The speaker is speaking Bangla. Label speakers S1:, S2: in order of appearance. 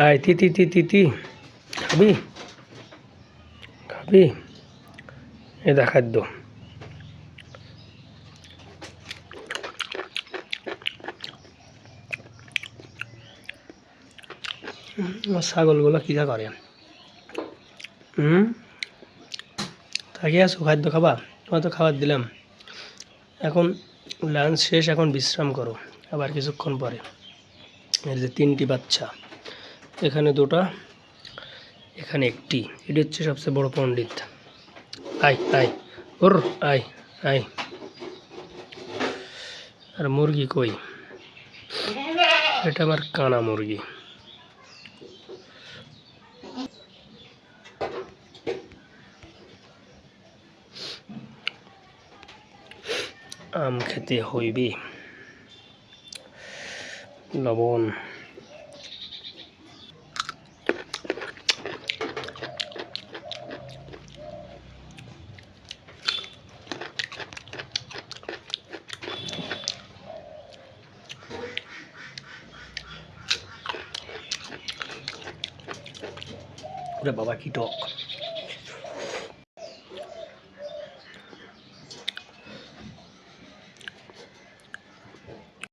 S1: আয় তিতি তিতি তি খাবি খাবি এটা খাদ্য ছাগলগুলো কী করে তাকিয়ে আছো খাদ্য খাবা তোমার তো খাবার দিলাম এখন লাঞ্চ শেষ এখন বিশ্রাম করো আবার কিছুক্ষণ পরে এর যে 3টি বাচ্চা এখানে 2টা এখানে 1টি এটি হচ্ছে সবচেয়ে বড় পণ্ডিত আয় আয় ওর আয় আয় আর মুরগি কই এটা আমার কানা মুরগি আম খেতে হইবে লবণ বাবা কি টক